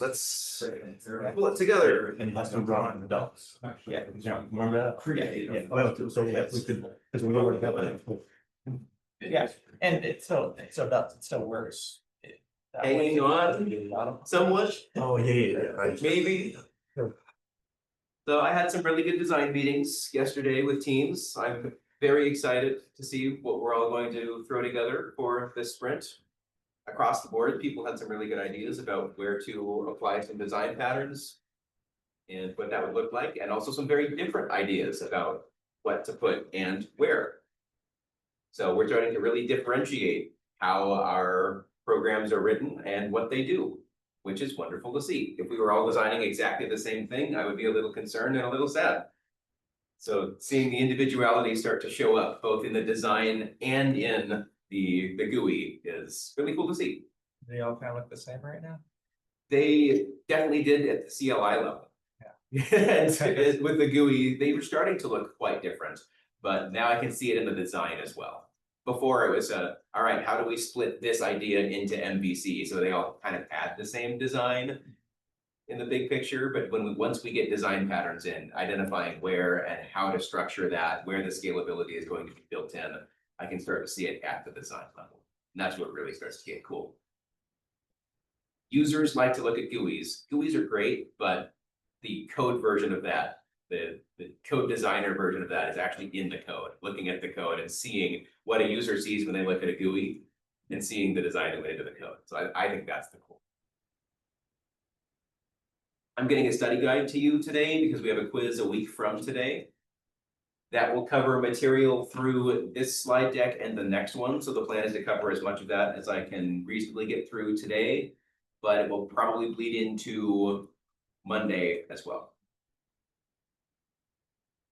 Let's pull it together. And has to draw on the dots. Yeah. Remember that? Yeah. Well, so we could, because we already have it. Yeah, and it still works. Hanging on somewhat, Oh, yeah. maybe. So I had some really good design meetings yesterday with teams. I'm very excited to see what we're all going to throw together for this sprint. Across the board, people had some really good ideas about where to apply some design patterns and what that would look like, and also some very different ideas about what to put and where. So we're starting to really differentiate how our programs are written and what they do, which is wonderful to see. If we were all designing exactly the same thing, I would be a little concerned and a little sad. So seeing the individuality start to show up both in the design and in the GUI is really cool to see. They all kind of look the same right now. They definitely did at the CLI level. Yeah. And with the GUI, they were starting to look quite different, but now I can see it in the design as well. Before it was all right, how do we split this idea into MVC? So they all kind of had the same design in the big picture, but once we get design patterns in, identifying where and how to structure that, where the scalability is going to be built in, I can start to see it at the design level. And that's what really starts to get cool. Users like to look at GUIs. GUIs are great, but the code version of that, the code designer version of that is actually in the code, looking at the code and seeing what a user sees when they look at a GUI and seeing the design that went into the code. So I think that's the cool. I'm getting a study guide to you today because we have a quiz a week from today. That will cover material through this slide deck and the next one. So the plan is to cover as much of that as I can reasonably get through today, but it will probably bleed into Monday as well.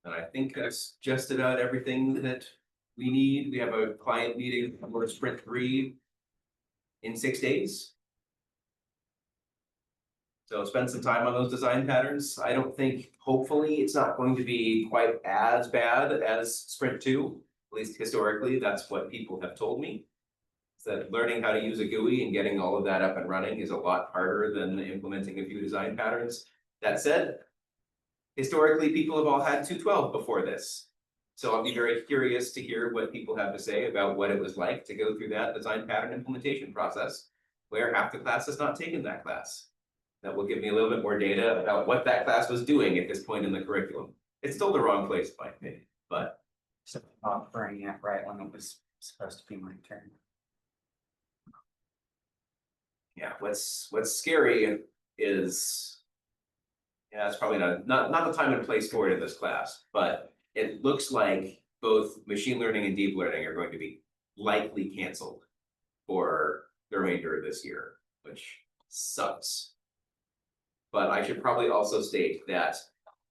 And I think that's just about everything that we need. We have a client meeting for Sprint 3 in 6 days. So spend some time on those design patterns. I don't think, hopefully, it's not going to be quite as bad as Sprint 2. At least historically, that's what people have told me. Is that learning how to use a GUI and getting all of that up and running is a lot harder than implementing a few design patterns. That said, historically, people have all had 212 before this. So I'll be very curious to hear what people have to say about what it was like to go through that design pattern implementation process, where half the class has not taken that class. That will give me a little bit more data about what that class was doing at this point in the curriculum. It's still the wrong place, in my opinion, but. So offering it right when it was supposed to be my turn. Yeah, what's scary is, yeah, it's probably not the time and place for it in this class, but it looks like both machine learning and deep learning are going to be likely canceled for the remainder of this year, which sucks. But I should probably also state that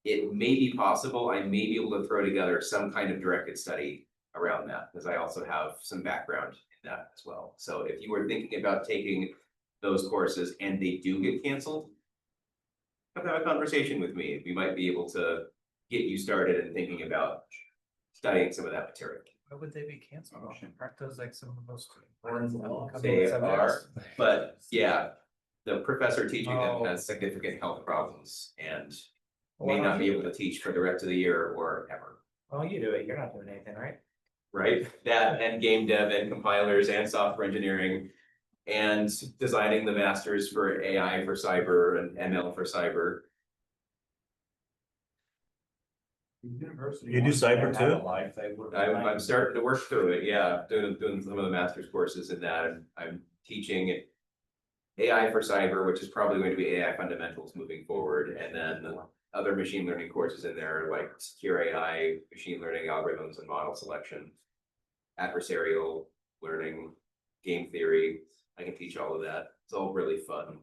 it may be possible I may be able to throw together some kind of directed study around that, because I also have some background in that as well. So if you were thinking about taking those courses and they do get canceled, come have a conversation with me. We might be able to get you started in thinking about studying some of that material. Why would they be canceled? Aren't those like some of the most? They are, but yeah, the professor teaching them has significant health problems and may not be able to teach for the rest of the year or ever. Oh, you do it. You're not doing anything, right? Right? That and game dev and compilers and software engineering and designing the masters for AI for cyber and ML for cyber. You do cyber too? I'm starting to work through it. Yeah, doing some of the master's courses in that, and I'm teaching AI for cyber, which is probably going to be AI fundamentals moving forward, and then other machine learning courses in there like secure AI, machine learning algorithms and model selection, adversarial learning, game theory. I can teach all of that. It's all really fun.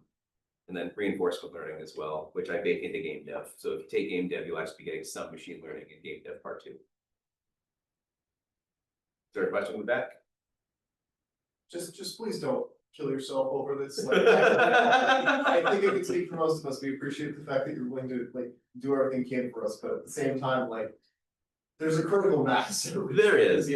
And then reinforcement learning as well, which I bake into game dev. So if you take game dev, you'll actually be getting some machine learning in game dev part 2. Is there a question in the back? Just please don't kill yourself over this. Like, I think it can speak for most of us. We appreciate the fact that you're willing to like do everything you can for us, but at the same time, like there's a critical mass. There is.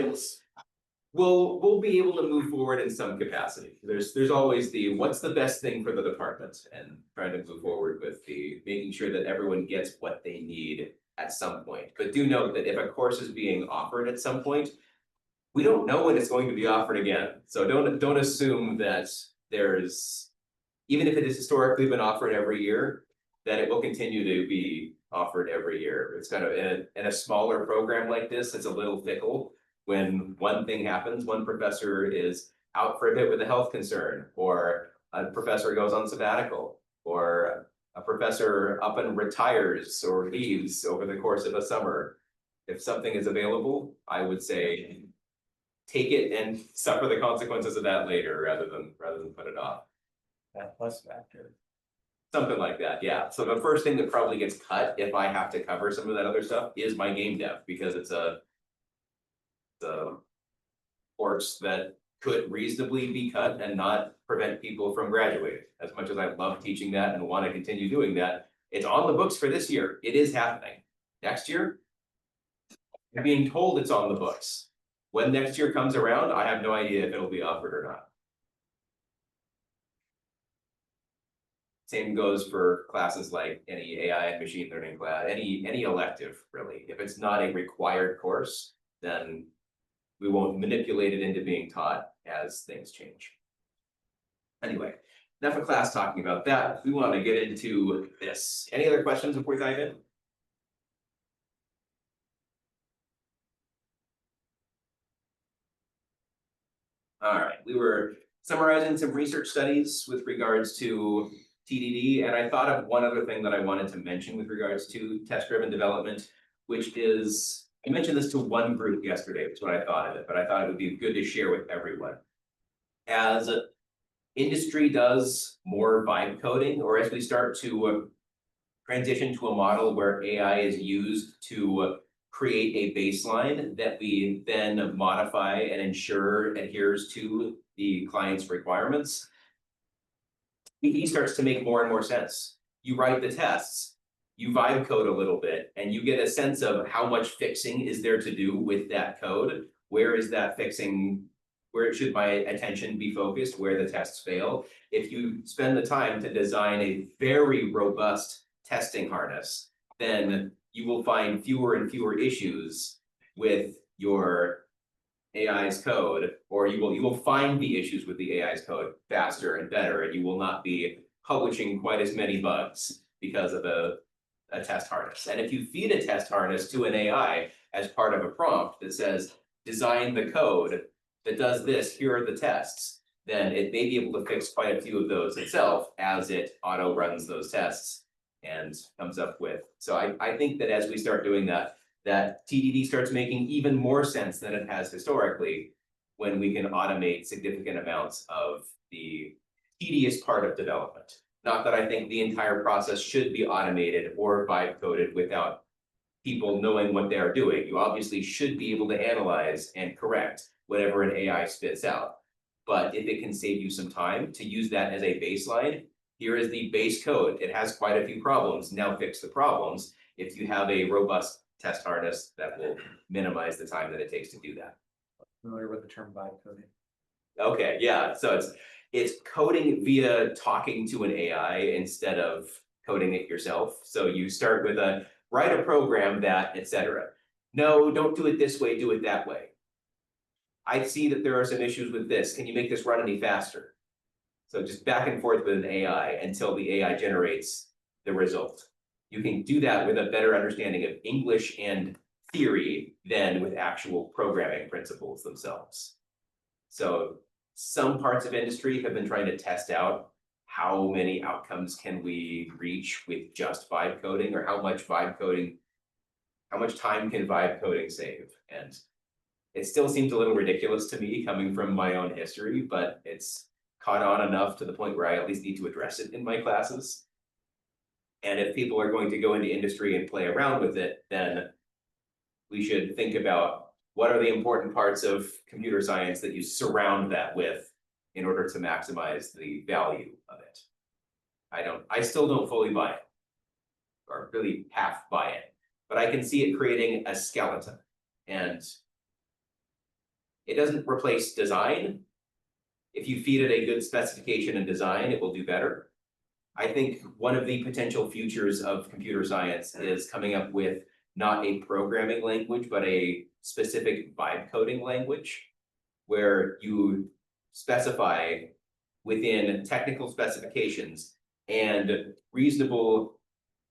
we'll be able to move forward in some capacity. There's always what's the best thing for the department and trying to move forward with making sure that everyone gets what they need at some point. But do note that if a course is being offered at some point, we don't know when it's going to be offered again. So don't assume that there's, even if it has historically been offered every year, that it will continue to be offered every year. It's kind of in a smaller program like this, it's a little fickle. When one thing happens, one professor is out for a bit with a health concern, or a professor goes on sabbatical, or a professor up and retires or leaves over the course of a summer. If something is available, I would say take it and suffer the consequences of that later rather than put it off. That plus factor. Something like that, yeah. So the first thing that probably gets cut if I have to cover some of that other stuff is my game dev, because it's the course that could reasonably be cut and not prevent people from graduating. As much as I love teaching that and want to continue doing that, it's on the books for this year. It is happening. Next year, you're being told it's on the books. When next year comes around, I have no idea if it'll be offered or not. Same goes for classes like any AI and machine learning class, any elective, really. If it's not a required course, then we won't manipulate it into being taught as things change. Anyway, enough of class talking about that. We want to get into this. Any other questions before we dive in? All right, we were summarizing some research studies with regards to TDD, and I thought of one other thing that I wanted to mention with regards to test-driven development, which is, I mentioned this to one group yesterday, that's what I thought of it, but I thought it would be good to share with everyone. As industry does more vibe coding, or as we start to transition to a model where AI is used to create a baseline that we then modify and ensure adheres to the client's requirements, he starts to make more and more sense. You write the tests, you vibe code a little bit, and you get a sense of how much fixing is there to do with that code. Where is that fixing? Where should my attention be focused? Where the tests fail? If you spend the time to design a very robust testing harness, then you will find fewer and fewer issues with your AI's code, or you will find the issues with the AI's code faster and better, and you will not be publishing quite as many bugs because of a test harness. And if you feed a test harness to an AI as part of a prompt that says, design the code that does this, here are the tests, then it may be able to fix quite a few of those itself as it auto runs those tests and comes up with. So I think that as we start doing that, that TDD starts making even more sense than it has historically when we can automate significant amounts of the tedious part of development. Not that I think the entire process should be automated or vibe coded without people knowing what they're doing. You obviously should be able to analyze and correct whatever an AI spits out. But if it can save you some time to use that as a baseline, here is the base code. It has quite a few problems. Now fix the problems. If you have a robust test harness, that will minimize the time that it takes to do that. Familiar with the term vibe coding? Okay, yeah, so it's coding via talking to an AI instead of coding it yourself. So you start with write a program that, etc. No, don't do it this way, do it that way. I see that there are some issues with this. Can you make this run any faster? So just back and forth with an AI until the AI generates the result. You can do that with a better understanding of English and theory than with actual programming principles themselves. So some parts of industry have been trying to test out how many outcomes can we reach with just vibe coding, or how much time can vibe coding save? And it still seems a little ridiculous to me coming from my own history, but it's caught on enough to the point where I at least need to address it in my classes. And if people are going to go into industry and play around with it, then we should think about what are the important parts of computer science that you surround that with in order to maximize the value of it. I still don't fully buy it, or really half buy it, but I can see it creating a skeleton. And It doesn't replace design. If you feed it a good specification and design, it will do better. I think one of the potential futures of computer science is coming up with not a programming language, but a specific vibe coding language where you specify within technical specifications and reasonable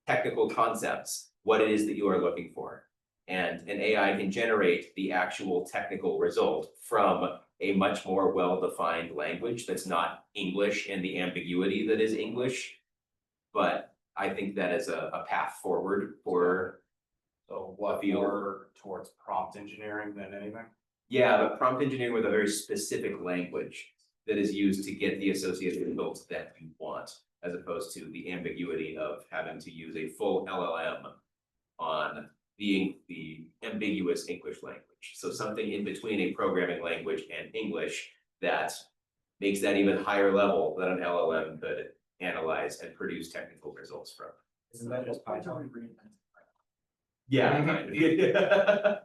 technical concepts what it is that you are looking for. And an AI can generate the actual technical result from a much more well-defined language that's not English and the ambiguity that is English. But I think that is a path forward for, So what Field. more towards prompt engineering than anything? yeah, but prompt engineering with a very specific language that is used to get the associated results that you want, as opposed to the ambiguity of having to use a full LLM on being the ambiguous English language. So something in between a programming language and English that makes that even higher level that an LLM could analyze and produce technical results from. Isn't that just Python? Yeah, kind of.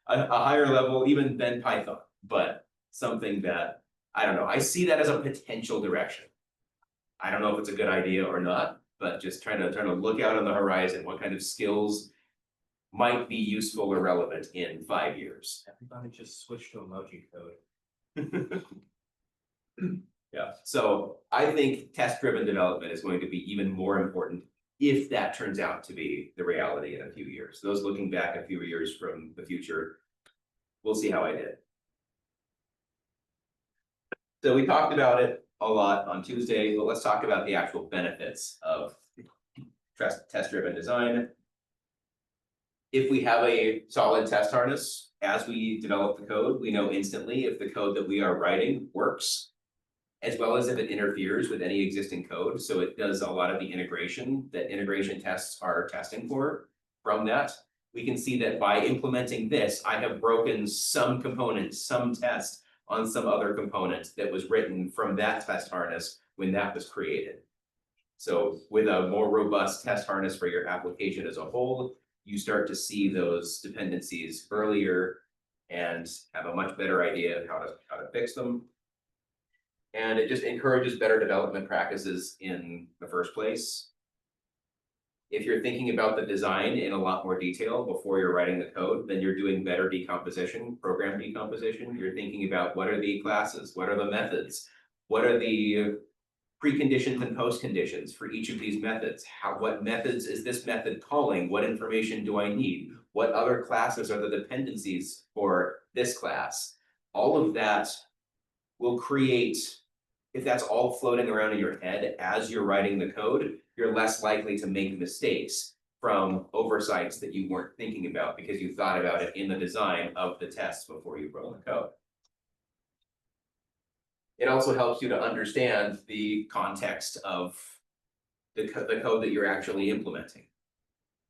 A higher level even than Python, but something that, I don't know, I see that as a potential direction. I don't know if it's a good idea or not, but just trying to look out on the horizon, what kind of skills might be useful or relevant in 5 years. Everybody just switch to emoji code. Yeah, so I think test-driven development is going to be even more important if that turns out to be the reality in a few years. Those looking back a few years from the future, we'll see how I did. So we talked about it a lot on Tuesday, but let's talk about the actual benefits of test-driven design. If we have a solid test harness, as we develop the code, we know instantly if the code that we are writing works, as well as if it interferes with any existing code. So it does a lot of the integration that integration tests are testing for. From that, we can see that by implementing this, I have broken some component, some test on some other component that was written from that test harness when that was created. So with a more robust test harness for your application as a whole, you start to see those dependencies earlier and have a much better idea of how to fix them. And it just encourages better development practices in the first place. If you're thinking about the design in a lot more detail before you're writing the code, then you're doing better decomposition, program decomposition. You're thinking about what are the classes, what are the methods, what are the preconditions and postconditions for each of these methods. What methods is this method calling? What information do I need? What other classes are the dependencies for this class? All of that will create, if that's all floating around in your head as you're writing the code, you're less likely to make mistakes from oversights that you weren't thinking about because you thought about it in the design of the tests before you wrote the code. It also helps you to understand the context of the code that you're actually implementing.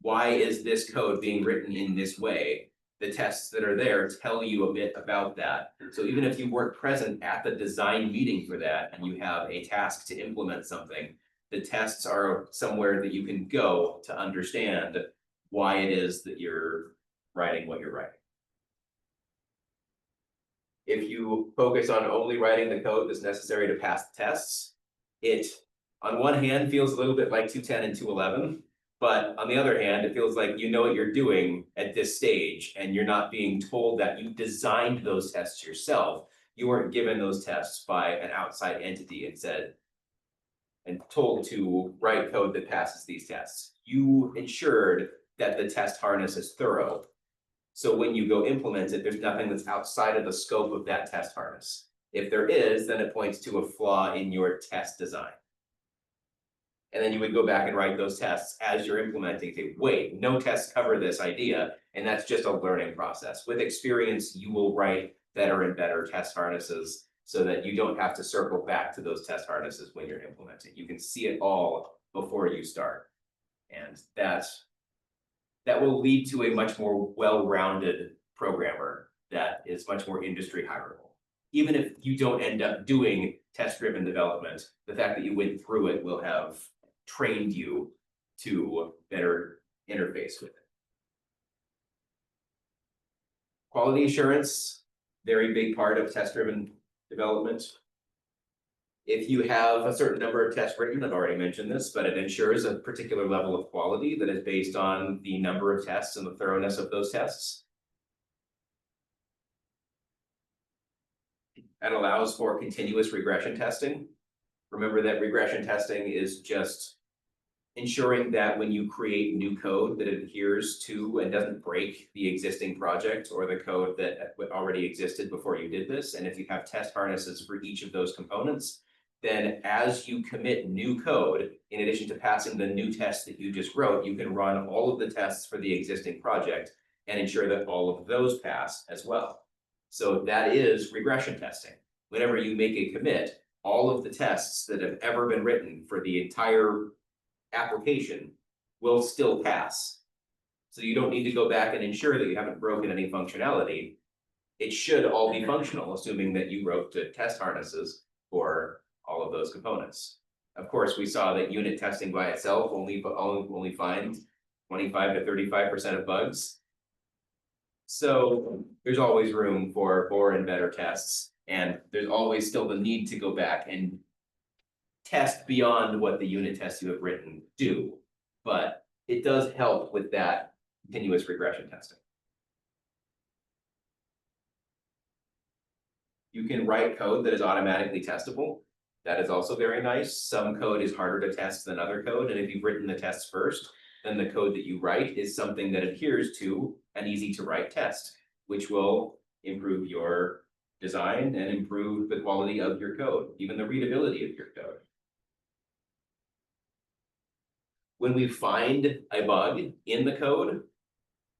Why is this code being written in this way? The tests that are there tell you a bit about that. So even if you weren't present at the design meeting for that and you have a task to implement something, the tests are somewhere that you can go to understand why it is that you're writing what you're writing. If you focus on only writing the code that's necessary to pass the tests, it, on one hand, feels a little bit like 210 and 211. But on the other hand, it feels like you know what you're doing at this stage and you're not being told that you designed those tests yourself. You weren't given those tests by an outside entity and said, and told to write code that passes these tests. You ensured that the test harness is thorough. So when you go implement it, there's nothing that's outside of the scope of that test harness. If there is, then it points to a flaw in your test design. And then you would go back and write those tests as you're implementing, say, wait, no tests cover this idea, and that's just a learning process. With experience, you will write better and better test harnesses so that you don't have to circle back to those test harnesses when you're implementing. You can see it all before you start. And that will lead to a much more well-rounded programmer that is much more industry hireable. Even if you don't end up doing test-driven development, the fact that you went through it will have trained you to better interface with it. Quality assurance very big part of test-driven development. If you have a certain number of tests written, I've already mentioned this, but it ensures a particular level of quality that is based on the number of tests and the thoroughness of those tests. And allows for continuous regression testing. Remember that regression testing is just ensuring that when you create new code that it adheres to and doesn't break the existing project or the code that already existed before you did this. And if you have test harnesses for each of those components, then as you commit new code, in addition to passing the new tests that you just wrote, you can run all of the tests for the existing project and ensure that all of those pass as well. So that is regression testing. Whenever you make a commit, all of the tests that have ever been written for the entire application will still pass. So you don't need to go back and ensure that you haven't broken any functionality. It should all be functional, assuming that you wrote the test harnesses for all of those components. Of course, we saw that unit testing by itself only finds 25 to 35% of bugs. So there's always room for more and better tests, and there's always still the need to go back and test beyond what the unit tests you have written do. But it does help with that continuous regression testing. You can write code that is automatically testable. That is also very nice. Some code is harder to test than other code, and if you've written the tests first, then the code that you write is something that adheres to an easy to write test, which will improve your design and improve the quality of your code, even the readability of your code. When we find a bug in the code,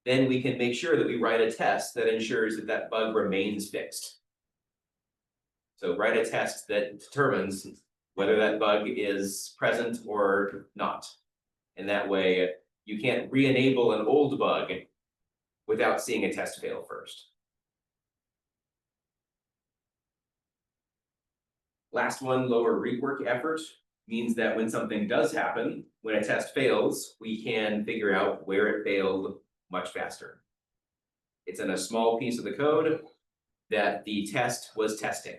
then we can make sure that we write a test that ensures that that bug remains fixed. So write a test that determines whether that bug is present or not. And that way, you can't re-enable an old bug without seeing a test fail first. Last one, lower rework effort, means that when something does happen, when a test fails, we can figure out where it failed much faster. It's in a small piece of the code that the test was testing.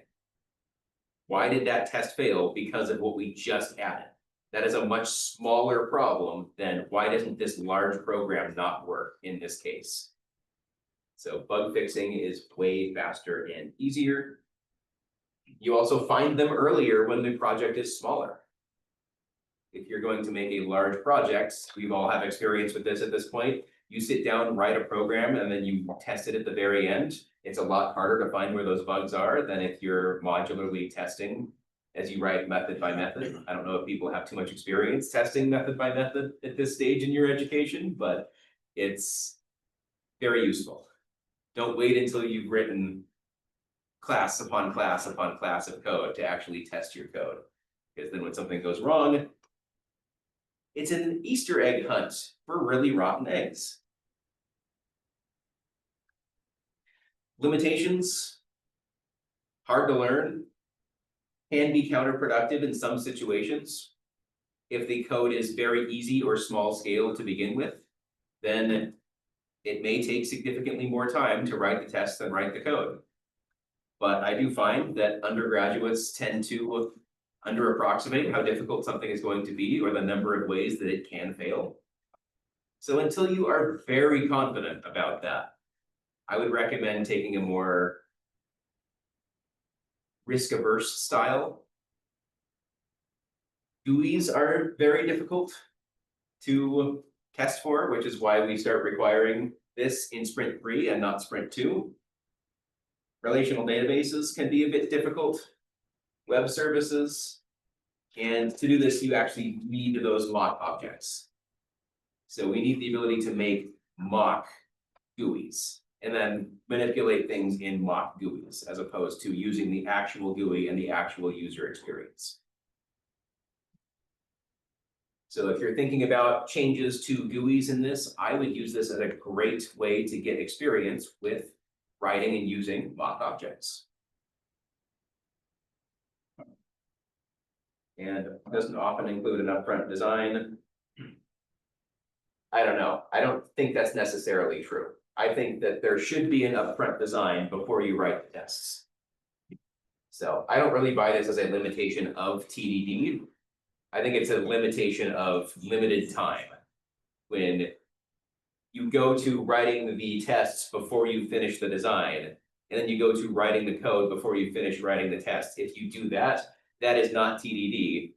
Why did that test fail? Because of what we just added. That is a much smaller problem than why doesn't this large program not work in this case? So bug fixing is way faster and easier. You also find them earlier when the project is smaller. If you're going to make a large project, we've all have experience with this at this point. You sit down, write a program, and then you test it at the very end. It's a lot harder to find where those bugs are than if you're modularly testing as you write method by method. I don't know if people have too much experience testing method by method at this stage in your education, but it's very useful. Don't wait until you've written class upon class upon class of code to actually test your code. Because then when something goes wrong, it's an Easter egg hunt for really rotten eggs. Limitations, hard to learn, can be counterproductive in some situations. If the code is very easy or small scale to begin with, then it may take significantly more time to write the test than write the code. But I do find that undergraduates tend to under approximate how difficult something is going to be or the number of ways that it can fail. So until you are very confident about that, I would recommend taking a more risk-averse style. GUIs are very difficult to test for, which is why we start requiring this in Sprint 3 and not Sprint 2. Relational databases can be a bit difficult. Web services. And to do this, you actually need those mock objects. So we need the ability to make mock GUIs and then manipulate things in mock GUIs as opposed to using the actual GUI and the actual user experience. So if you're thinking about changes to GUIs in this, I would use this as a great way to get experience with writing and using mock objects. And doesn't often include an upfront design. I don't know. I don't think that's necessarily true. I think that there should be an upfront design before you write the tests. So I don't really buy this as a limitation of TDD. I think it's a limitation of limited time. When you go to writing the tests before you finish the design, and then you go to writing the code before you finish writing the test. If you do that, that is not TDD.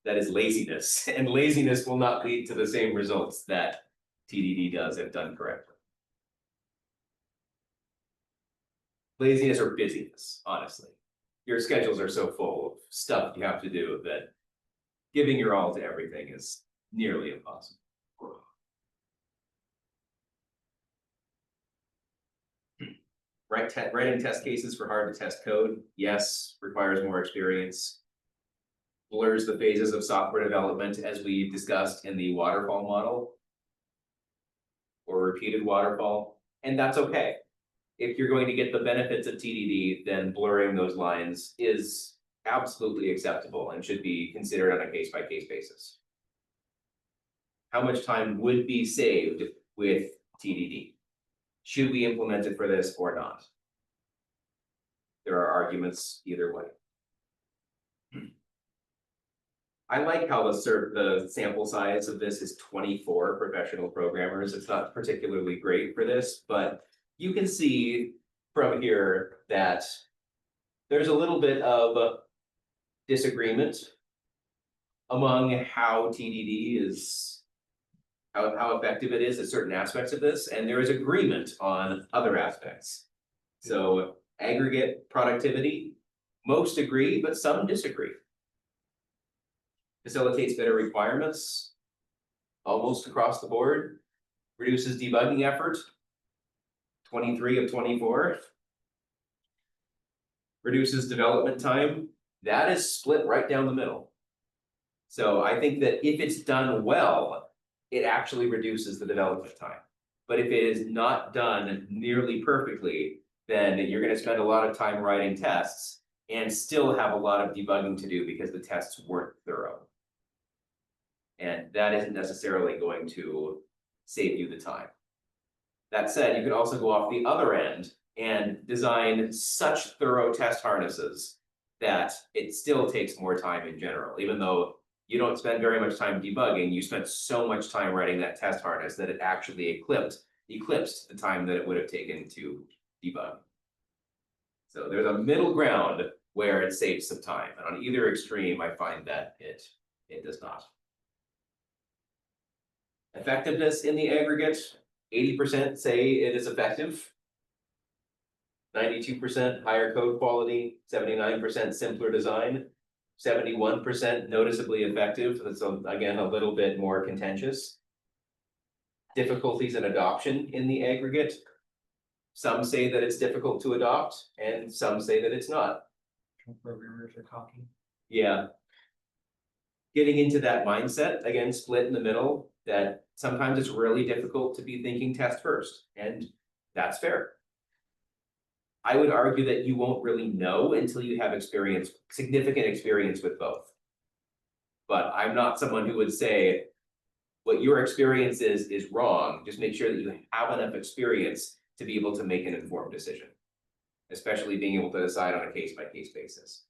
That is laziness, and laziness will not lead to the same results that TDD does if done correctly. Laziness or busyness, honestly. Your schedules are so full of stuff you have to do that giving your all to everything is nearly impossible. Writing test cases for hard to test code, yes, requires more experience. Blurs the phases of software development as we've discussed in the waterfall model. Or repeated waterfall, and that's okay. If you're going to get the benefits of TDD, then blurring those lines is absolutely acceptable and should be considered on a case-by-case basis. How much time would be saved with TDD? Should we implement it for this or not? There are arguments either way. I like how the sample size of this is 24 professional programmers. It's not particularly great for this, but you can see from here that there's a little bit of disagreement among how TDD is, how effective it is at certain aspects of this, and there is agreement on other aspects. So aggregate productivity, most agree, but some disagree. Facilitates better requirements, almost across the board, reduces debugging effort, 23 of 24. Reduces development time, that is split right down the middle. So I think that if it's done well, it actually reduces the development time. But if it is not done nearly perfectly, then you're going to spend a lot of time writing tests and still have a lot of debugging to do because the tests weren't thorough. And that isn't necessarily going to save you the time. That said, you could also go off the other end and design such thorough test harnesses that it still takes more time in general. Even though you don't spend very much time debugging, you spent so much time writing that test harness that it actually eclipsed the time that it would have taken to debug. So there's a middle ground where it saves some time, and on either extreme, I find that it does not. Effectiveness in the aggregate, 80% say it is effective. 92% higher code quality, 79% simpler design, 71% noticeably effective. That's again a little bit more contentious. Difficulties in adoption in the aggregate. Some say that it's difficult to adopt, and some say that it's not. Programmers are talking. Yeah. Getting into that mindset, again, split in the middle, that sometimes it's really difficult to be thinking test first, and that's fair. I would argue that you won't really know until you have experience, significant experience with both. But I'm not someone who would say what your experience is wrong. Just make sure that you have enough experience to be able to make an informed decision, especially being able to decide on a case-by-case basis.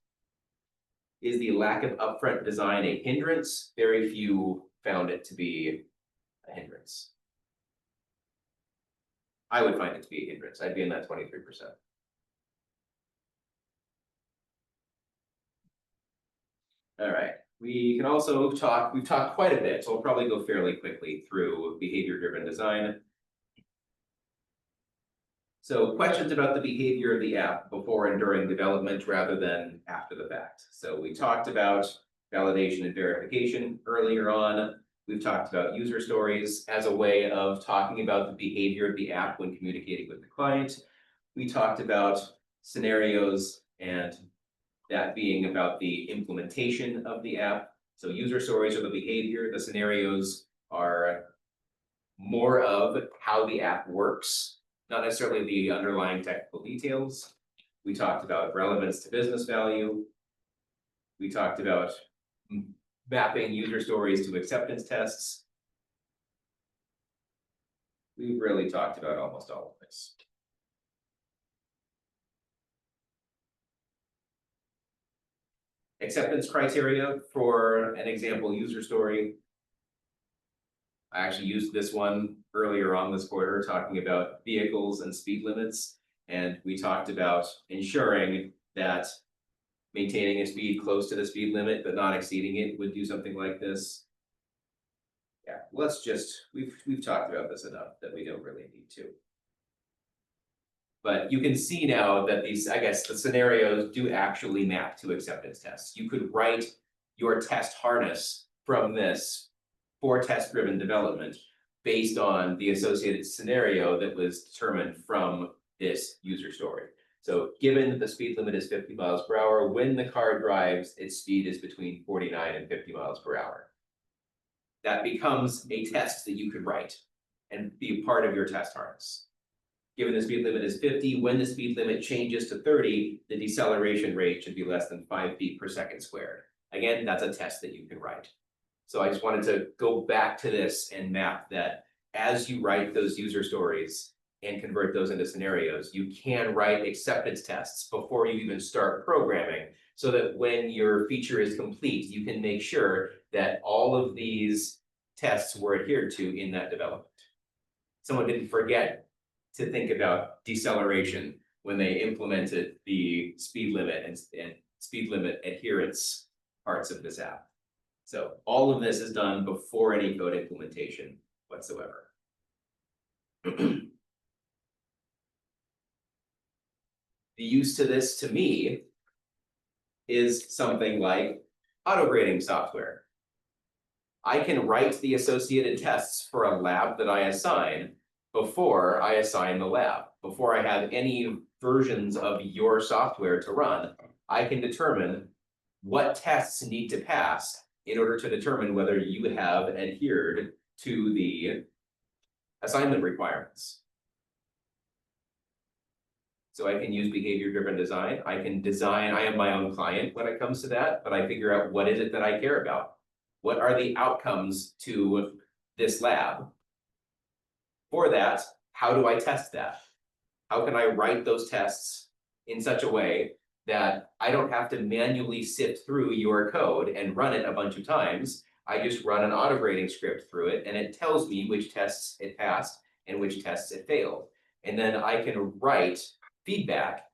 Is the lack of upfront design a hindrance? Very few found it to be a hindrance. I would find it to be a hindrance. I'd be in that 23%. All right, we can also talk, we've talked quite a bit, so we'll probably go fairly quickly through behavior-driven design. So questions about the behavior of the app before and during development rather than after the fact. So we talked about validation and verification earlier on. We've talked about user stories as a way of talking about the behavior of the app when communicating with the client. We talked about scenarios and that being about the implementation of the app. So user stories are the behavior, the scenarios are more of how the app works, not necessarily the underlying technical details. We talked about relevance to business value. We talked about mapping user stories to acceptance tests. we've really talked about almost all of this. Acceptance criteria for an example user story. I actually used this one earlier on this quarter, talking about vehicles and speed limits. And we talked about ensuring that maintaining a speed close to the speed limit, but not exceeding it would do something like this. Yeah, let's just, we've talked about this enough that we don't really need to. But you can see now that these, I guess, the scenarios do actually map to acceptance tests. You could write your test harness from this for test-driven development based on the associated scenario that was determined from this user story. So given that the speed limit is 50 miles per hour, when the car drives, its speed is between 49 and 50 miles per hour. That becomes a test that you could write and be a part of your test harness. Given the speed limit is 50, when the speed limit changes to 30, the deceleration rate should be less than 5 feet per second squared. Again, that's a test that you can write. So I just wanted to go back to this and map that as you write those user stories and convert those into scenarios, you can write acceptance tests before you even start programming, so that when your feature is complete, you can make sure that all of these tests were adhered to in that development. Someone didn't forget to think about deceleration when they implemented the speed limit and speed limit adherence parts of this app. So all of this is done before any code implementation whatsoever. The use to this, to me, is something like auto grading software. I can write the associated tests for a lab that I assign before I assign the lab. Before I have any versions of your software to run, I can determine what tests need to pass in order to determine whether you have adhered to the assignment requirements. So I can use behavior-driven design. I can design, I am my own client when it comes to that, but I figure out what is it that I care about? What are the outcomes to this lab? For that, how do I test that? How can I write those tests in such a way that I don't have to manually sift through your code and run it a bunch of times? I just run an auto grading script through it, and it tells me which tests it passed and which tests it failed. And then I can write feedback,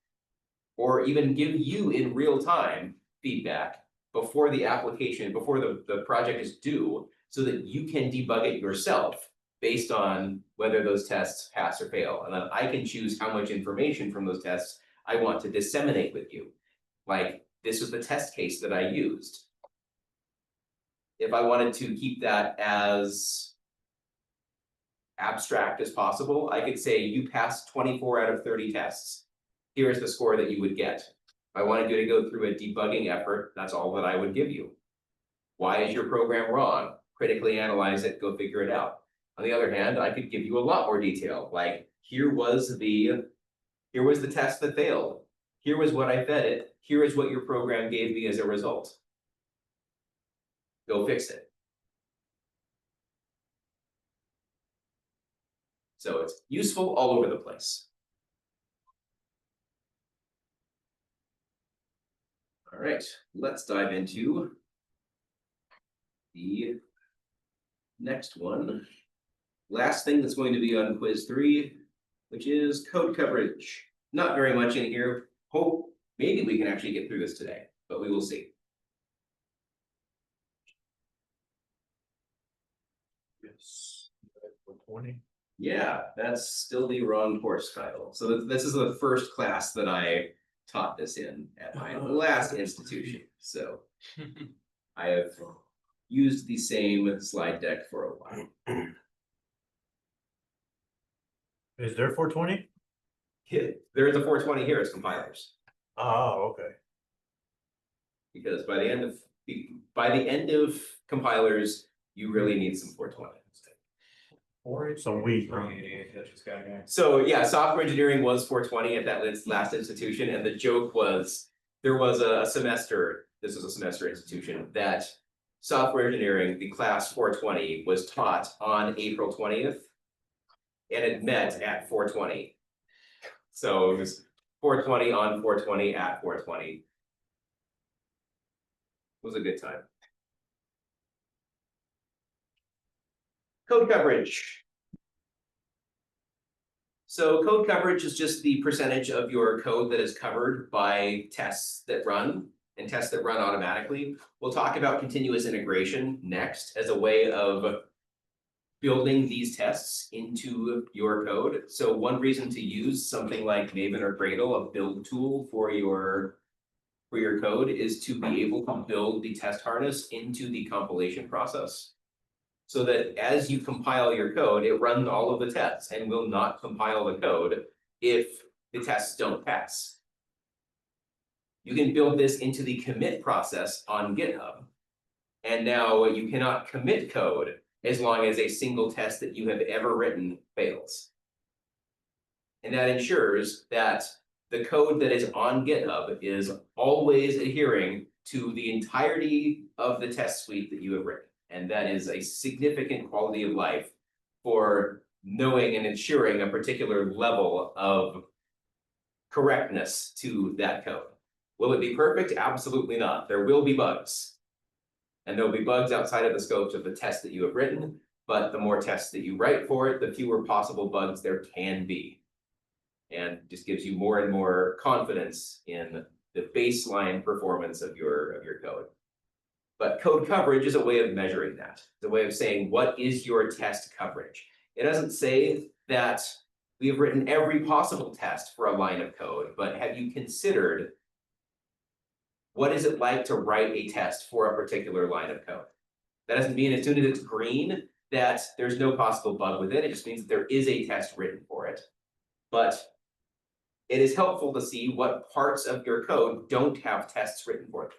or even give you in real time feedback before the application, before the project is due, so that you can debug it yourself based on whether those tests pass or fail. And then I can choose how much information from those tests I want to disseminate with you. Like, this was the test case that I used. If I wanted to keep that as abstract as possible, I could say you passed 24 out of 30 tests. Here's the score that you would get. If I wanted you to go through a debugging effort, that's all that I would give you. Why is your program wrong? Critically analyze it, go figure it out. On the other hand, I could give you a lot more detail, like here was the test that failed. Here was what I fed it. Here is what your program gave me as a result. Go fix it. So it's useful all over the place. All right, let's dive into the next one. Last thing that's going to be on quiz 3, which is code coverage. Not very much in here. Hope maybe we can actually get through this today, but we will see. Yes. 20. Yeah, that's still the wrong course title. So this is the first class that I taught this in at my last institution. So I have used the same slide deck for a while. Is there 420? There is a 420 here as compilers, Oh, okay. because by the end of compilers, you really need some 420. So we. So yeah, software engineering was 420 at that last institution, and the joke was there was a semester, this was a semester institution, that software engineering, the class 420, was taught on April 20th. and it met at 4:20. So it was 4:20 on 4:20 at 4:20. It was a good time. Code coverage. So code coverage is just the percentage of your code that is covered by tests that run and tests that run automatically. We'll talk about continuous integration next as a way of building these tests into your code. So one reason to use something like Maven or Gradle, a build tool for your code, is to be able to build the test harness into the compilation process. So that as you compile your code, it runs all of the tests and will not compile the code if the tests don't pass. You can build this into the commit process on GitHub. And now you cannot commit code as long as a single test that you have ever written fails. And that ensures that the code that is on GitHub is always adhering to the entirety of the test suite that you have written. And that is a significant quality of life for knowing and ensuring a particular level of correctness to that code. Will it be perfect? Absolutely not. There will be bugs. And there'll be bugs outside of the scopes of the test that you have written, but the more tests that you write for it, the fewer possible bugs there can be. And just gives you more and more confidence in the baseline performance of your code. But code coverage is a way of measuring that. It's a way of saying, what is your test coverage? It doesn't say that we have written every possible test for a line of code, but have you considered what is it like to write a test for a particular line of code? That doesn't mean as soon as it's green that there's no possible bug with it. It just means that there is a test written for it. But it is helpful to see what parts of your code don't have tests written for them.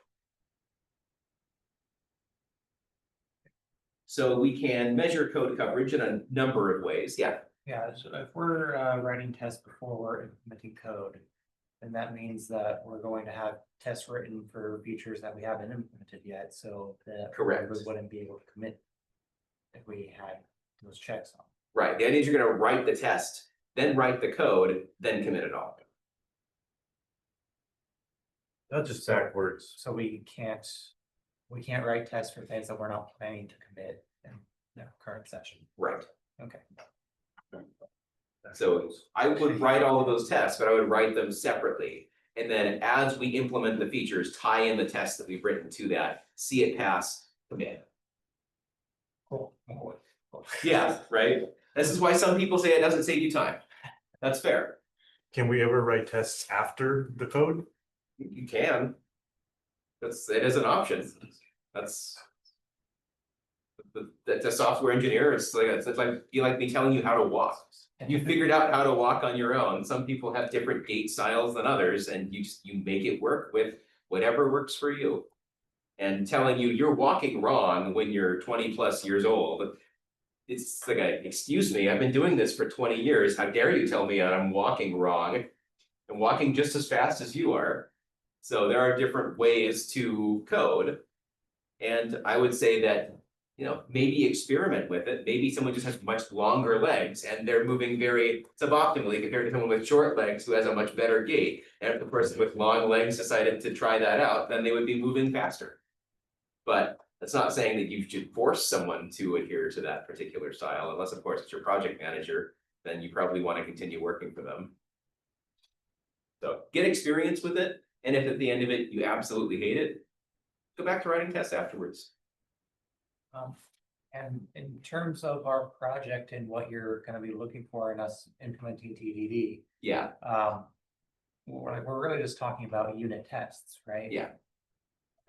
So we can measure code coverage in a number of ways. Yeah. Yeah, so if we're writing tests before we're implementing code, then that means that we're going to have tests written for features that we haven't implemented yet, so that Correct. we wouldn't be able to commit if we had those checks on. Right. The idea is you're going to write the test, then write the code, then commit it all. That's just backwards. So we can't write tests for things that we're not planning to commit in the current session. Right. Okay. So I would write all of those tests, but I would write them separately. And then as we implement the features, tie in the tests that we've written to that, see it pass, commit. Cool. Yeah, right. This is why some people say it doesn't save you time. That's fair. Can we ever write tests after the code? You can. It is an option. That's a software engineer. It's like you like me telling you how to walk. You figured out how to walk on your own. Some people have different gait styles than others, and you make it work with whatever works for you. And telling you you're walking wrong when you're 20 plus years old, it's like excuse me, I've been doing this for 20 years. How dare you tell me I'm walking wrong? I'm walking just as fast as you are. So there are different ways to code. And I would say that, maybe experiment with it. Maybe someone just has much longer legs and they're moving very suboptimally compared to someone with short legs who has a much better gait. And if the person with long legs decided to try that out, then they would be moving faster. But that's not saying that you should force someone to adhere to that particular style, unless of course it's your project manager, then you probably want to continue working for them. So get experience with it. And if at the end of it, you absolutely hate it, go back to writing tests afterwards. And in terms of our project and what you're going to be looking for in us implementing TDD, Yeah, we're really just talking about unit tests, right? yeah.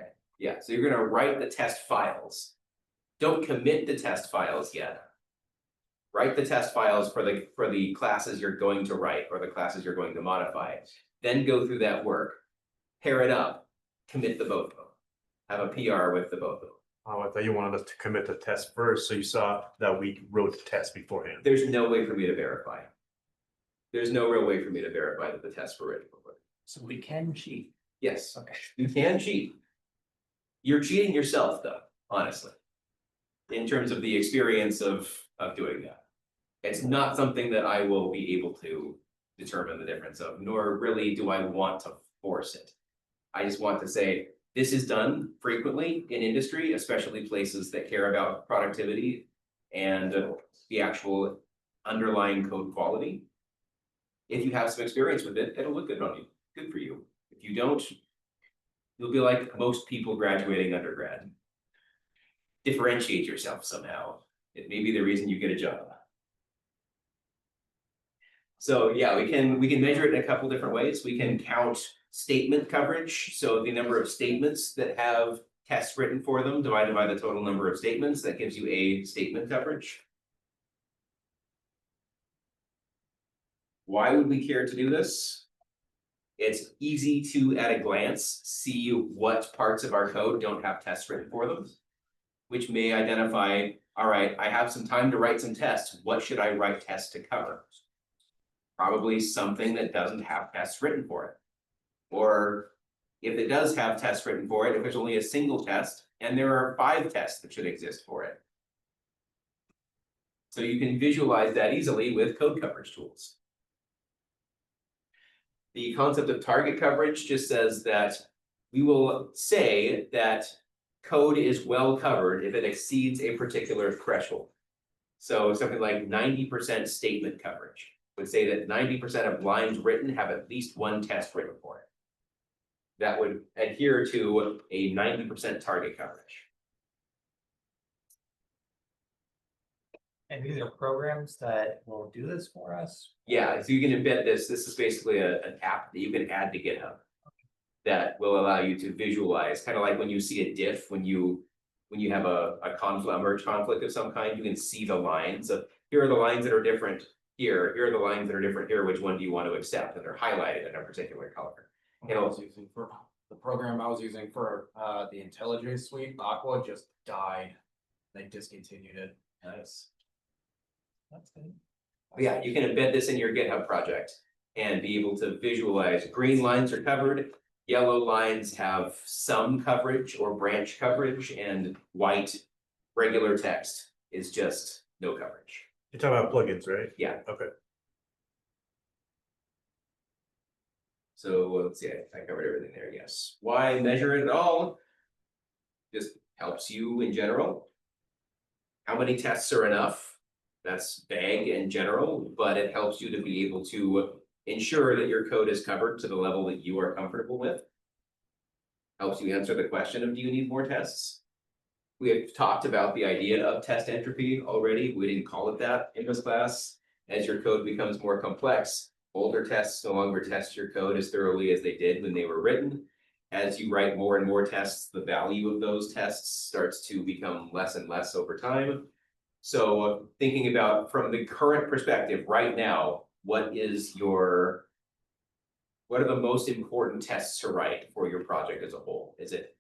Okay. Yeah, so you're gonna write the test files. Don't commit the test files yet. Write the test files for the classes you're going to write or the classes you're going to modify. Then go through that work, pair it up, commit the both of them. Have a PR with the both of them. Oh, I thought you wanted us to commit the test first, so you saw that we wrote the test beforehand. There's no way for me to verify. There's no real way for me to verify that the tests were written before. So we can cheat. Yes, Okay. you can cheat. You're cheating yourself though, honestly. In terms of the experience of doing that. It's not something that I will be able to determine the difference of, nor really do I want to force it. I just want to say, this is done frequently in industry, especially places that care about productivity and the actual underlying code quality. If you have some experience with it, it'll look good on you, good for you. If you don't, you'll be like most people graduating undergrad. Differentiate yourself somehow. It may be the reason you get a job. So yeah, we can measure it in a couple different ways. We can count statement coverage, so the number of statements that have tests written for them divided by the total number of statements, that gives you a statement coverage. Why would we care to do this? It's easy to, at a glance, see what parts of our code don't have tests written for them, which may identify, all right, I have some time to write some tests. What should I write tests to cover? Probably something that doesn't have tests written for it. Or if it does have tests written for it, if there's only a single test, and there are 5 tests that should exist for it. So you can visualize that easily with code coverage tools. The concept of target coverage just says that we will say that code is well covered if it exceeds a particular threshold. So something like 90% statement coverage would say that 90% of lines written have at least one test written for it. That would adhere to a 90% target coverage. And these are programs that will do this for us? Yeah, so you can embed this. This is basically an app that you can add to GitHub that will allow you to visualize, kind of like when you see a diff, when you have a conflict, a merge conflict of some kind, you can see the lines of, here are the lines that are different here are the lines that are different here, which one do you want to accept? And they're highlighted in a particular color. The program I was using for the IntelliJ suite, Aqua just died. They discontinued it. Nice. That's good. Yeah, you can embed this in your GitHub project and be able to visualize green lines are covered, yellow lines have some coverage or branch coverage, and white regular text is just no coverage. You're talking about plugins, right? Yeah. Okay. So let's see, I covered everything there, yes. Why measure it at all? Just helps you in general. How many tests are enough? That's vague in general, but it helps you to be able to ensure that your code is covered to the level that you are comfortable with. Helps you answer the question of, do you need more tests? We have talked about the idea of test entropy already. We didn't call it that in this class. As your code becomes more complex, older tests no longer test your code as thoroughly as they did when they were written. As you write more and more tests, the value of those tests starts to become less and less over time. So thinking about from the current perspective right now, what are the most important tests to write for your project as a whole? Is it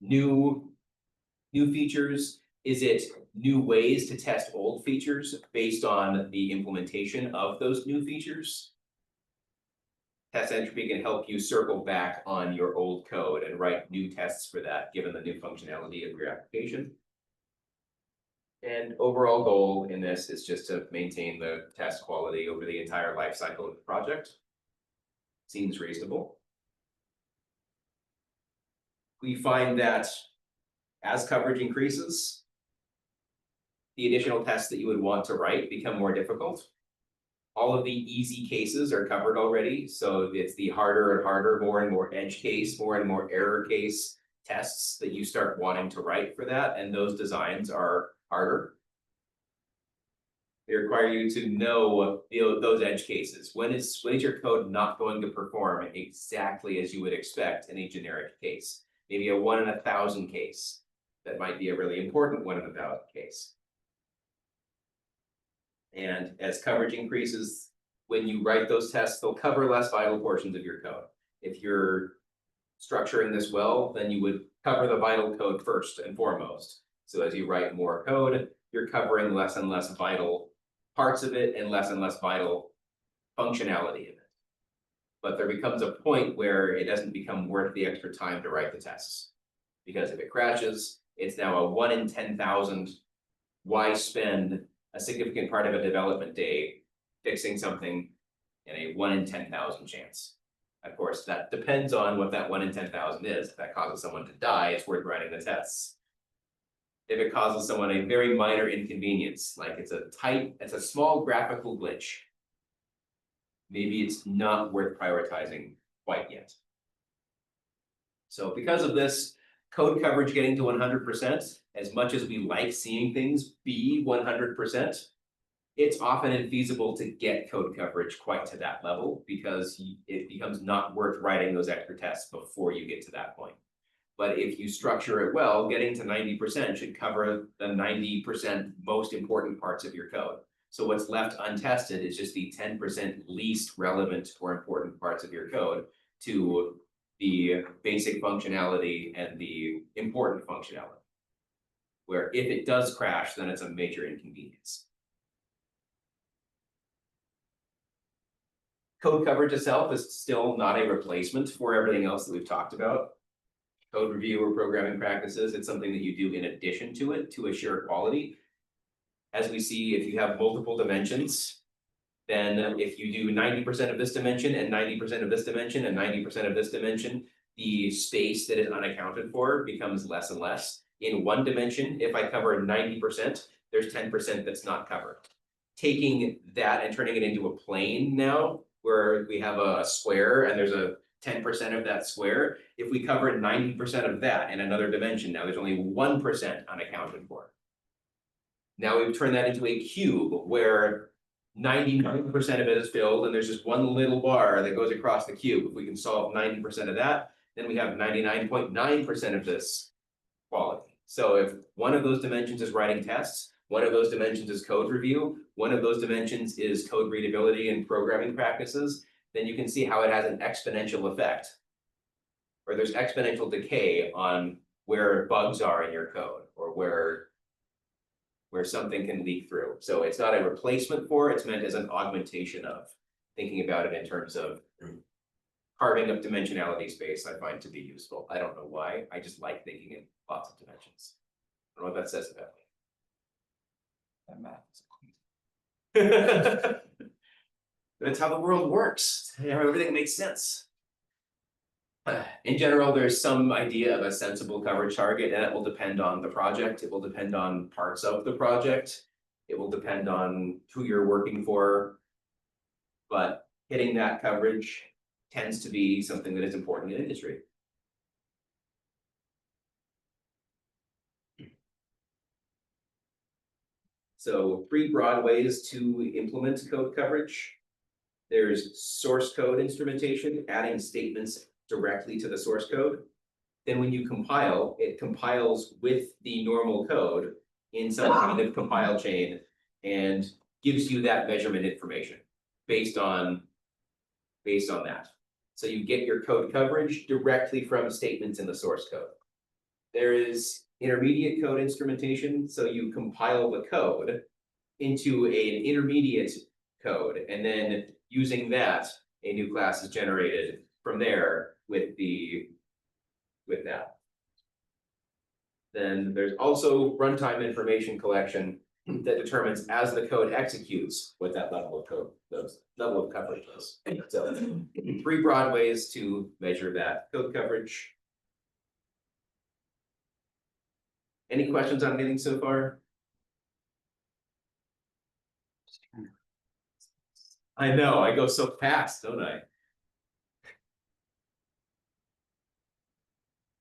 new features? Is it new ways to test old features based on the implementation of those new features? Test entropy can help you circle back on your old code and write new tests for that, given the new functionality of your application. And overall goal in this is just to maintain the test quality over the entire life cycle of the project. Seems reasonable. We find that as coverage increases, the additional tests that you would want to write become more difficult. All of the easy cases are covered already, so it's the harder and harder, more and more edge case, more and more error case tests that you start wanting to write for that, and those designs are harder. They require you to know those edge cases. When is your code not going to perform exactly as you would expect in a generic case? Maybe a 1 in 1,000 case. That might be a really important 1 in 1,000 case. And as coverage increases, when you write those tests, they'll cover less vital portions of your code. If you're structuring this well, then you would cover the vital code first and foremost. So as you write more code, you're covering less and less vital parts of it and less vital functionality of it. But there becomes a point where it doesn't become worth the extra time to write the tests. Because if it crashes, it's now a 1 in 10,000 why spend a significant part of a development day fixing something in a 1 in 10,000 chance. Of course, that depends on what that 1 in 10,000 is. If that causes someone to die, it's worth running the tests. If it causes someone a very minor inconvenience, like it's a small graphical glitch, maybe it's not worth prioritizing quite yet. So because of this, code coverage getting to 100%, as much as we like seeing things be 100%, it's often infeasible to get code coverage quite to that level because it becomes not worth writing those extra tests before you get to that point. But if you structure it well, getting to 90% should cover the 90% most important parts of your code. So what's left untested is just the 10% least relevant or important parts of your code to the basic functionality and the important functionality. Where if it does crash, then it's a major inconvenience. Code coverage itself is still not a replacement for everything else that we've talked about. Code review or programming practices, it's something that you do in addition to it to assure quality. As we see, if you have multiple dimensions, then if you do 90% of this dimension and 90% of this dimension and 90% of this dimension, the space that is unaccounted for becomes less and less. In one dimension, if I cover 90%, there's 10% that's not covered. Taking that and turning it into a plane now, where we have a square and there's a 10% of that square, if we cover 90% of that in another dimension, now there's only 1% unaccounted for. Now we've turned that into a cube where 99% of it is filled and there's just one little bar that goes across the cube. If we can solve 90% of that, then we have 99.9% of this quality. So if one of those dimensions is writing tests, one of those dimensions is code review, one of those dimensions is code readability and programming practices, then you can see how it has an exponential effect. Or there's exponential decay on where bugs are in your code or where something can leak through. So it's not a replacement for, it's meant as an augmentation of, thinking about it in terms of carving up dimensionality space I find to be useful. I don't know why, I just like thinking in lots of dimensions. I don't know what that says about me. That math is That's how the world works. Everything makes sense. In general, there's some idea of a sensible coverage target, and it will depend on the project. It will depend on parts of the project. It will depend on who you're working for. But hitting that coverage tends to be something that is important in industry. So 3 broad ways to implement code coverage. There's source code instrumentation, adding statements directly to the source code. Then when you compile, it compiles with the normal code in some kind of compile chain and gives you that measurement information based on that. So you get your code coverage directly from statements in the source code. There is intermediate code instrumentation, so you compile the code into an intermediate code, and then using that, a new class is generated from there with that. Then there's also runtime information collection that determines as the code executes what that level of coverage is. So 3 broad ways to measure that code coverage. Any questions on anything so far? I know, I go so fast, don't I?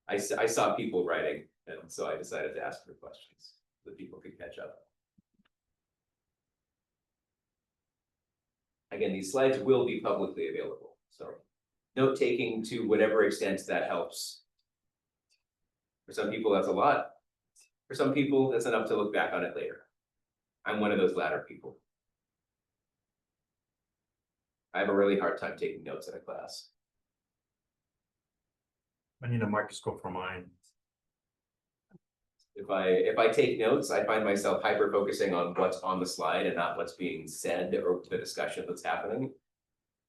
I saw people writing, and so I decided to ask for questions so that people could catch up. Again, these slides will be publicly available, so note-taking to whatever extent that helps. For some people, that's a lot. For some people, that's enough to look back on it later. I'm one of those latter people. I have a really hard time taking notes in a class. I need a microscope for mine. If I take notes, I find myself hyper focusing on what's on the slide and not what's being said or the discussion that's happening.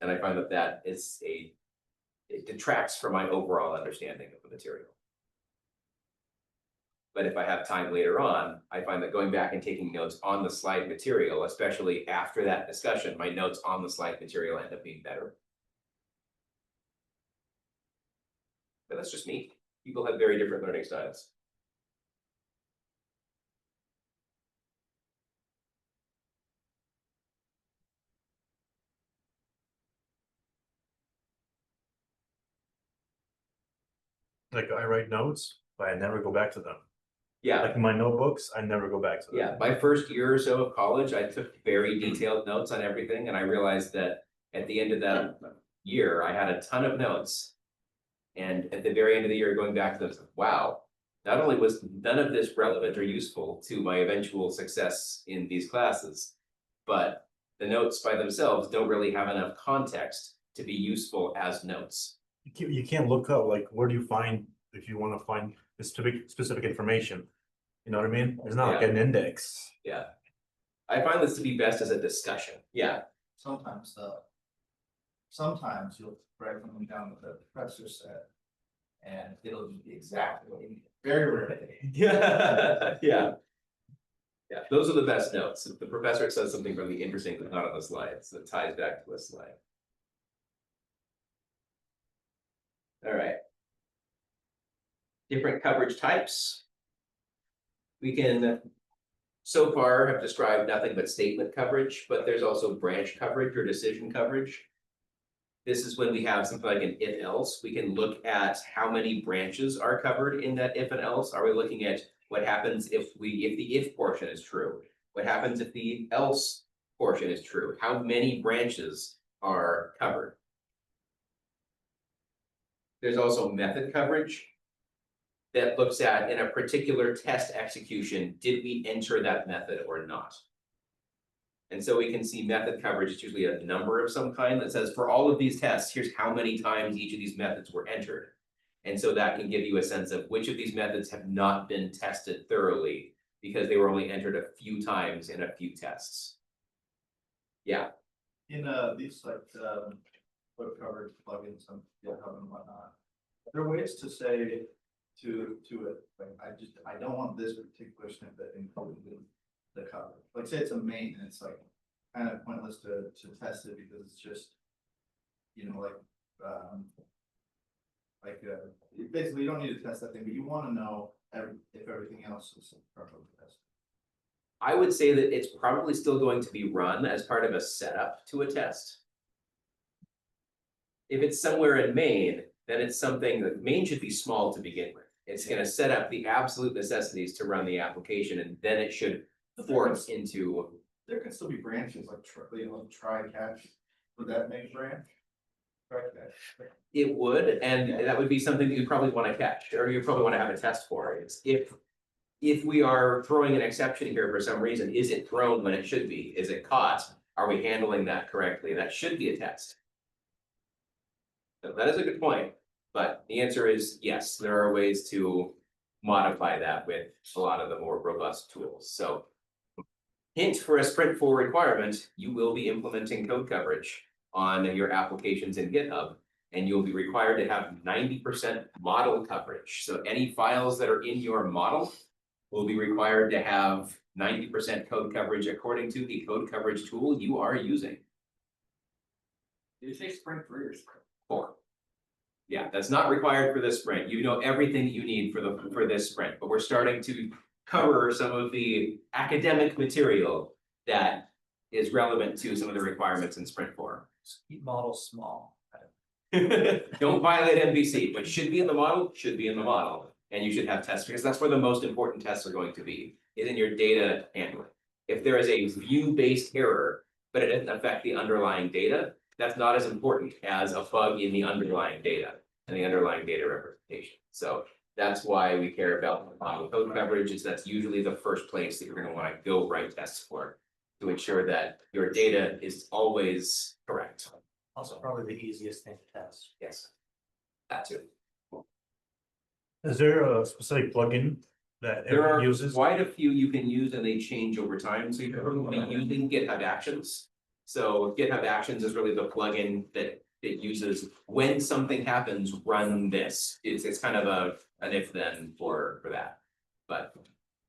And I find that it detracts from my overall understanding of the material. But if I have time later on, I find that going back and taking notes on the slide material, especially after that discussion, my notes on the slide material end up being better. But that's just me. People have very different learning styles. Like I write notes, but I never go back to them. Yeah, Like in my notebooks, I never go back to them. yeah. My first year or so of college, I took very detailed notes on everything, and I realized that at the end of that year, I had a ton of notes. And at the very end of the year, going back to them, wow, not only was none of this relevant or useful to my eventual success in these classes, but the notes by themselves don't really have enough context to be useful as notes. You can't look up, like, where do you find, if you want to find the specific information? You know what I mean? It's not like Yeah. an index. Yeah. I find this to be best as a discussion. Yeah, Sometimes, sometimes you'll write something down that the professor said. And it'll just be exactly what you need, very rarely. yeah, yeah. Yeah, those are the best notes. If the professor says something really interesting that's not on the slides, that ties back to the slide. All right. Different coverage types. We can so far have described nothing but statement coverage, but there's also branch coverage or decision coverage. This is when we have something like an if else. We can look at how many branches are covered in that if and else. Are we looking at what happens if the if portion is true? What happens if the else portion is true? How many branches are covered? There's also method coverage that looks at, in a particular test execution, did we enter that method or not? And so we can see method coverage is usually a number of some kind that says for all of these tests, here's how many times each of these methods were entered. And so that can give you a sense of which of these methods have not been tested thoroughly because they were only entered a few times in a few tests. Yeah, In these like web coverage plugins and GitHub and whatnot. There are ways to say to it, like I don't want this particular snippet included in the cover. Like say it's a main and it's like kind of pointless to test it because it's just, you know, basically you don't need to test that thing, but you want to know if everything else is properly tested. I would say that it's probably still going to be run as part of a setup to a test. If it's somewhere in main, then it's something that main should be small to begin with. It's gonna set up the absolute necessities to run the application, and then it should force into. There can still be branches like try catch. Would that make branch? Try catch. It would, and that would be something that you probably want to catch, or you probably want to have a test for. It's if we are throwing an exception here for some reason, is it thrown when it should be? Is it caught? Are we handling that correctly? That should be a test. So that is a good point, but the answer is yes, there are ways to modify that with a lot of the more robust tools. So hint for a Sprint 4 requirement, you will be implementing code coverage on your applications in GitHub, and you'll be required to have 90% model coverage. So any files that are in your model will be required to have 90% code coverage according to the code coverage tool you are using. Did you say Sprint 3 or Sprint 4? Yeah, that's not required for this sprint. You know everything you need for this sprint, but we're starting to cover some of the academic material that is relevant to some of the requirements in Sprint 4. Keep models small. Don't violate MVC, but should be in the model, should be in the model. And you should have tests, because that's where the most important tests are going to be, is in your data handling. If there is a view-based error, but it doesn't affect the underlying data, that's not as important as a bug in the underlying data and the underlying data representation. So that's why we care about model code coverage, is that's usually the first place that you're going to want to go write tests for, to ensure that your data is always correct. Also probably the easiest thing to test. Yes. That too. Is there a specific plugin that There are everyone uses? quite a few you can use and they change over time, so you're probably using GitHub Actions. So GitHub Actions is really the plugin that it uses when something happens, run this. It's kind of an if then for that. But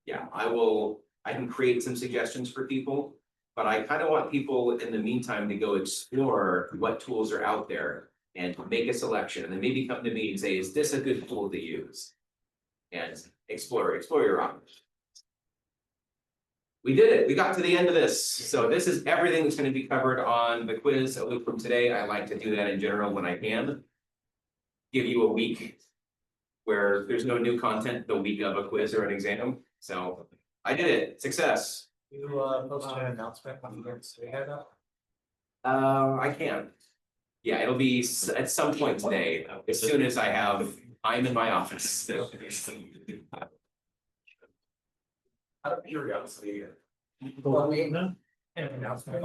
yeah, I can create some suggestions for people. But I kind of want people in the meantime to go explore what tools are out there and make a selection and then maybe come to me and say, is this a good tool to use? And explore your options. We did it. We got to the end of this. So this is everything that's going to be covered on the quiz a week from today. I like to do that in general when I can. Give you a week where there's no new content the week of a quiz or an exam. So I did it. Success. You posted an announcement when you get to head up. I can. Yeah, it'll be at some point today, as soon as I have time in my office. Out of curiosity. Well, we- No? An announcement.